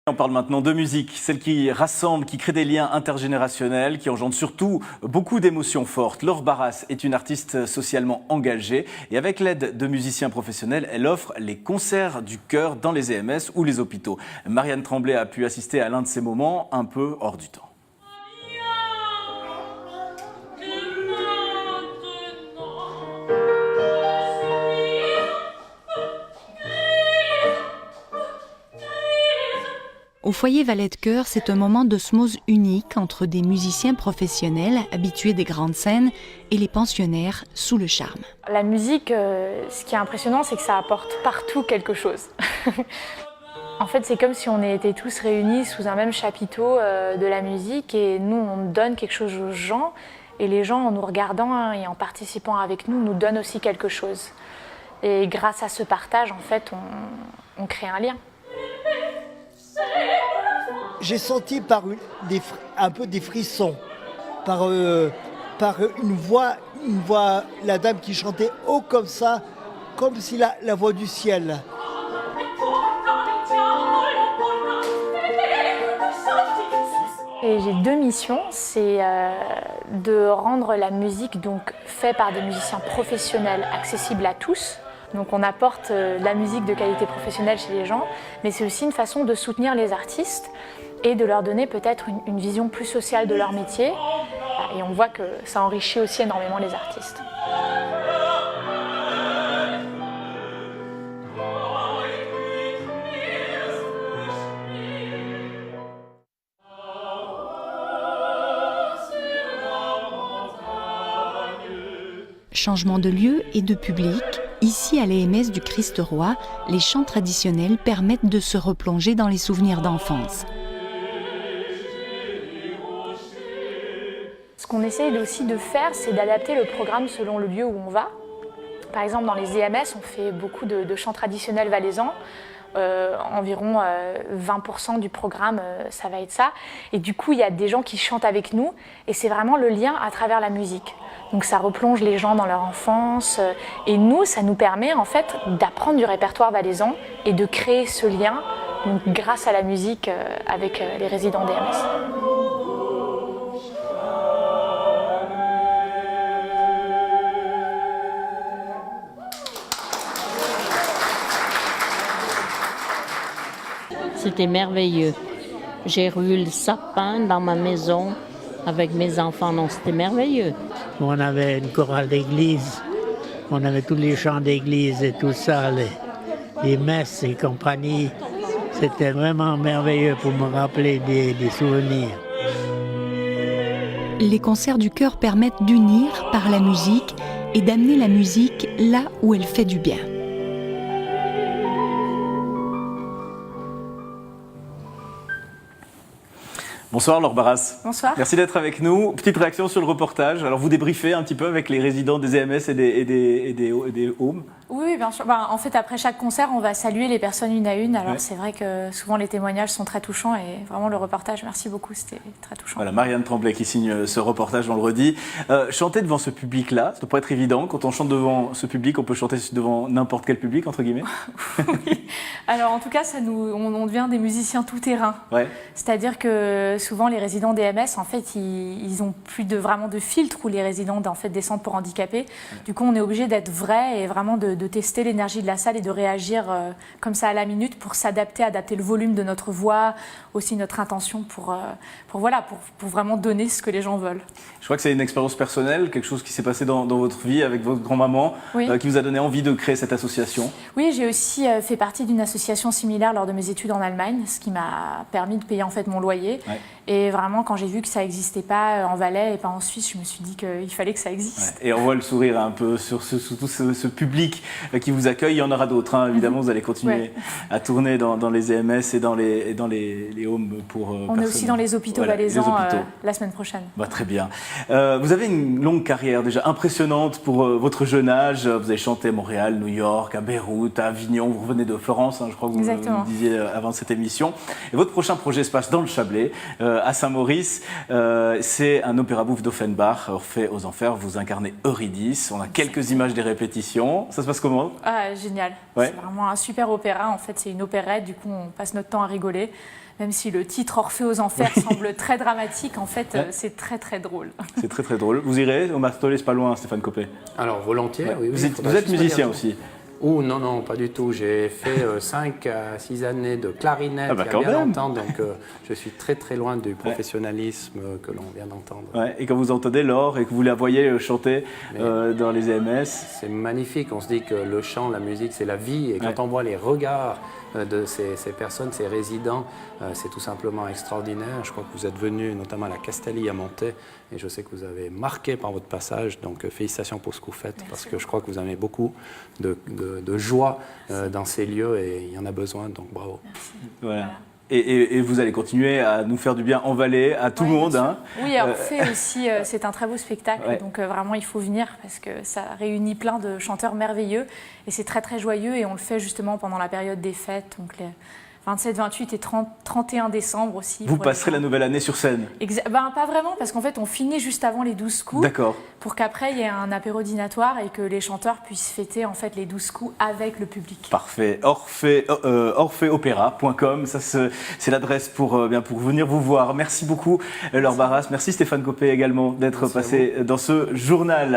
On parle maintenant de musique, celle qui rassemble, qui crée des liens intergénérationnels, qui engendre surtout beaucoup d'émotions fortes. Laure Barras est une artiste socialement engagée et avec l'aide de musiciens professionnels, elle offre les concerts du cœur dans les EMS ou les hôpitaux. Marianne Tremblay a pu assister à l'un de ces moments un peu hors du temps. Au foyer Valet de Cœur, c'est un moment d'osmose unique entre des musiciens professionnels habitués des grandes scènes et les pensionnaires sous le charme. La musique, ce qui est impressionnant, c'est que ça apporte partout quelque chose. En fait, c'est comme si on était tous réunis sous un même chapiteau de la musique et nous, on donne quelque chose aux gens et les gens, en nous regardant et en participant avec nous, nous donnent aussi quelque chose. Et grâce à ce partage, en fait, on crée un lien. J'ai senti un peu des frissons, par une voix, la dame qui chantait haut comme ça, comme si la voix du ciel. Et j'ai deux missions, c'est de rendre la musique donc faite par des musiciens professionnels accessible à tous. Donc on apporte la musique de qualité professionnelle chez les gens, mais c'est aussi une façon de soutenir les artistes et de leur donner peut-être une vision plus sociale de leur métier. Et on voit que ça enrichit aussi énormément les artistes. Changement de lieu et de public, ici à l'EMS du Christ-Roi, les chants traditionnels permettent de se replonger dans les souvenirs d'enfance. Ce qu'on essaye aussi de faire, c'est d'adapter le programme selon le lieu où on va. Par exemple, dans les EMS, on fait beaucoup de chants traditionnels valaisans. Environ 20% du programme, ça va être ça. Et du coup, il y a des gens qui chantent avec nous et c'est vraiment le lien à travers la musique. Donc ça replonge les gens dans leur enfance et nous, ça nous permet en fait d'apprendre du répertoire valaisan et de créer ce lien donc, grâce à la musique avec les résidents d'EMS. C'était merveilleux. J'ai eu le sapin dans ma maison avec mes enfants. Non, c'était merveilleux. On avait une chorale d'église. On avait tous les chants d'église et tout ça, les messes et compagnie. C'était vraiment merveilleux pour me rappeler des souvenirs. Les concerts du cœur permettent d'unir par la musique et d'amener la musique là où elle fait du bien. Bonsoir Laure Barras. Bonsoir. Merci d'être avec nous. Petite réaction sur le reportage. Alors vous débriefez un petit peu avec les résidents des EMS et des homes. Oui, bien sûr. En fait, après chaque concert, on va saluer les personnes une à une. Alors c'est vrai que souvent les témoignages sont très touchants et vraiment le reportage, merci beaucoup, c'était très touchant. Voilà, Marianne Tremblay qui signe ce reportage, on le redit. Chanter devant ce public-là, ça ne doit pas être évident. Quand on chante devant ce public, on peut chanter devant n'importe quel public, entre guillemets. Oui. Alors en tout cas, on devient des musiciens tout-terrain. Ouais. C'est-à-dire que souvent les résidents d'EMS, en fait, ils ont plus vraiment de filtre ou les résidents des centres pour handicapés. Du coup, on est obligé d'être vrai et vraiment de tester l'énergie de la salle et de réagir comme ça à la minute pour s'adapter, adapter le volume de notre voix, aussi notre intention pour vraiment donner ce que les gens veulent. Je crois que c'est une expérience personnelle, quelque chose qui s'est passé dans votre vie avec votre grand-maman, oui. Qui vous a donné envie de créer cette association. Oui, j'ai aussi fait partie d'une association similaire lors de mes études en Allemagne, ce qui m'a permis de payer en fait mon loyer. Ouais. Et vraiment, quand j'ai vu que ça n'existait pas en Valais et pas en Suisse, je me suis dit qu'il fallait que ça existe. Ouais. Et on voit le sourire un peu sur tout ce public qui vous accueille. Il y en aura d'autres, hein. Évidemment, vous allez continuer à tourner dans les EMS et dans les homes pour on est aussi dans les hôpitaux valaisans la semaine prochaine. Bah, très bien. Vous avez une longue carrière déjà impressionnante pour votre jeune âge. Vous avez chanté à Montréal, New York, à Beyrouth, à Avignon. Vous revenez de Florence, hein, je crois que vous me disiez avant cette émission. Et votre prochain projet se passe dans le Chablais, à Saint-Maurice. C'est un opéra bouffe d'Offenbach, Orphée aux Enfers. Vous incarnez Eurydice. On a quelques images des répétitions. Ça se passe comment? Génial. Ouais. C'est vraiment un super opéra. En fait, c'est une opérette. Du coup, on passe notre temps à rigoler. même si le titre Orphée aux Enfers semble très dramatique, en fait, c'est très très drôle. C'est très très drôle. Vous irez au Martelet, c'est pas loin, Stéphane Copé? Alors, volontiers, oui. Vous êtes musicien aussi? Oh non, non, pas du tout. J'ai fait 5 à 6 années de clarinette il y a bien longtemps, donc je suis très très loin du professionnalisme que l'on vient d'entendre. Ouais, et quand vous entendez Laure et que vous la voyez chanter dans les EMS, c'est magnifique. On se dit que le chant, la musique, c'est la vie. Et quand on voit les regards de ces personnes, ces résidents, c'est tout simplement extraordinaire. Je crois que vous êtes venus notamment à la Castelli à Montaix, et je sais que vous avez marqué par votre passage. Donc félicitations pour ce que vous faites, parce que je crois que vous avez beaucoup de joie dans ces lieux, et il y en a besoin, donc bravo. Voilà. Et vous allez continuer à nous faire du bien en Valais, à tout le monde. Hein. Oui, Orphée aussi, c'est un très beau spectacle, donc vraiment il faut venir parce que ça réunit plein de chanteurs merveilleux et c'est très très joyeux et on le fait justement pendant la période des fêtes, donc les 27, 28 et 31 décembre aussi. Vous passerez la nouvelle année sur scène? Pas vraiment, parce qu'en fait on finit juste avant les 12 coups. D'accord. Pour qu'après il y ait un apéro dinatoire et que les chanteurs puissent fêter en fait les 12 coups avec le public. Parfait. Orphéopéra.com, ça c'est l'adresse pour venir vous voir. Merci beaucoup Laure Barras, merci Stéphane Copé également d'être passé dans ce journal.